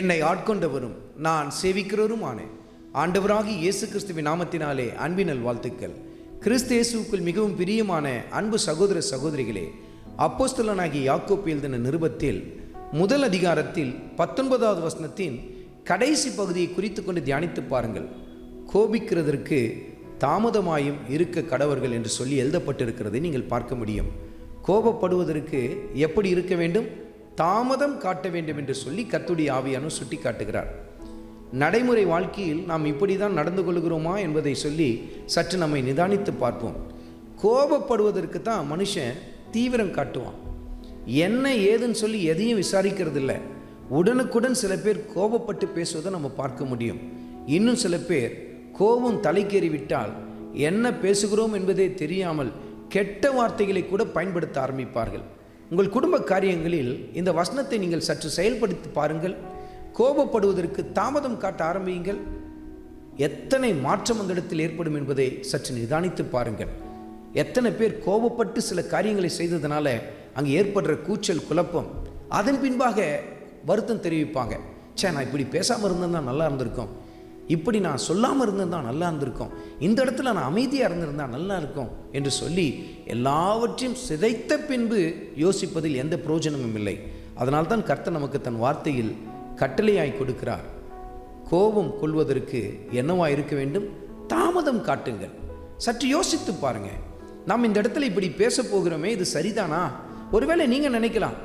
என்னை ஆட்கொண்டவரும் நான் சேவிக்கிறவருமான ஆண்டவராகி இயேசு கிறிஸ்துவின் நாமத்தினாலே அன்பினல் வாழ்த்துக்கள். கிறிஸ்து இயேசுவுக்குள் மிகவும் பிரியமான அன்பு சகோதர சகோதரிகளே, அப்போஸ்தலனாகிய யாக்கோப்பு எழுதின நிருபத்தில் முதல் அதிகாரத்தில் 19வது வசனத்தின் கடைசி பகுதியை குறித்து கொண்டு தியானித்து பாருங்கள். கோபிக்கிறதற்கு தாமதமாயும் இருக்க கடவர்கள் என்று சொல்லி எழுதப்பட்டிருக்கிறதை நீங்கள் பார்க்க முடியும். கோபப்படுவதற்கு எப்படி இருக்க வேண்டும்? தாமதம் காட்ட வேண்டும் என்று சொல்லி கர்த்தருடைய ஆவியானவர் சுட்டி காட்டுகிறார். நடைமுறை வாழ்க்கையில் நாம் இப்படி தான் நடந்து கொள்கிறோமா என்பதை சொல்லி சற்று நம்மை நிதானித்து பார்ப்போம். கோபப்படுவதற்கு தான் மனுஷன் தீவிரம் காட்டுவான். என்ன ஏதுன்னு சொல்லி எதையும் விசாரிக்கிறது இல்லை. உடனுக்குடன் சில பேர் கோபப்பட்டு பேசுவதை நம்ம பார்க்க முடியும். இன்னும் சில பேர் கோபம் தலைக்கேறிவிட்டால் என்ன பேசுகிறோம் என்பதே தெரியாமல் கெட்ட வார்த்தைகளை கூட பயன்படுத்த ஆரம்பிப்பார்கள். உங்கள் குடும்ப காரியங்களில் இந்த வசனத்தை நீங்கள் சற்று செயல்படுத்தி பாருங்கள். கோபப்படுவதற்கு தாமதம் காட்ட ஆரம்பியுங்கள். எத்தனை மாற்றம் அந்த இடத்தில் ஏற்படும் என்பதை சற்று நிதானித்து பாருங்கள். எத்தனை பேர் கோபப்பட்டு சில காரியங்களை செய்ததுனால அங்கே ஏற்படுற கூச்சல் குழப்பம், அதன் பின்பாக வருத்தம் தெரிவிப்பாங்க. நான் இப்படி பேசாமல் இருந்திருந்தா நல்லா இருந்திருக்கும், இப்படி நான் சொல்லாமல் இருந்திருந்தா நல்லா இருந்திருக்கும், இந்த இடத்துல நான் அமைதியாக இருந்திருந்தா நல்லா இருக்கும் என்று சொல்லி எல்லாவற்றையும் சிதைத்த பின்பு யோசிப்பதில் எந்த பிரயோஜனமும் இல்லை. அதனால்தான் கர்த்தர் நமக்கு தன் வார்த்தையில் கட்டளையாய் கொடுக்கிறார். கோபம் கொள்வதற்கு என்னவா இருக்க வேண்டும்? தாமதம் காட்டுங்கள். சற்று யோசித்து பாருங்க. நாம் இந்த இடத்துல இப்படி பேச போகிறோமே, இது சரிதானா? ஒருவேளை நீங்கள் நினைக்கலாம்,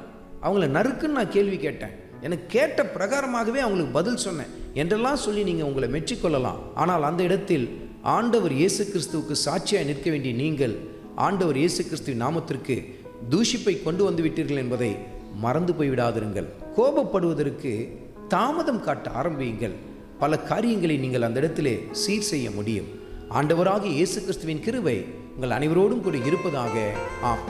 அவங்கள நறுக்குன்னு நான் கேள்வி கேட்டேன், எனக்கு கேட்ட பிரகாரமாகவே அவங்களுக்கு பதில் சொன்னேன் என்றெல்லாம் சொல்லி நீங்கள் உங்களை மெச்சிக்கொள்ளலாம். ஆனால் அந்த இடத்தில் ஆண்டவர் இயேசு கிறிஸ்துவுக்கு சாட்சியாய் நிற்க வேண்டிய நீங்கள் ஆண்டவர் இயேசு கிறிஸ்துவின் நாமத்திற்கு தூஷிப்பை கொண்டு வந்து விட்டீர்கள் என்பதை மறந்து போய்விடாதிருங்கள். கோபப்படுவதற்கு தாமதம் காட்ட ஆரம்பியுங்கள். பல காரியங்களை நீங்கள் அந்த இடத்திலே சீர் செய்ய முடியும். ஆண்டவராகிய இயேசு கிறிஸ்துவின் கிருபை உங்கள் அனைவரோடும் கூட இருப்பதாக. ஆம்.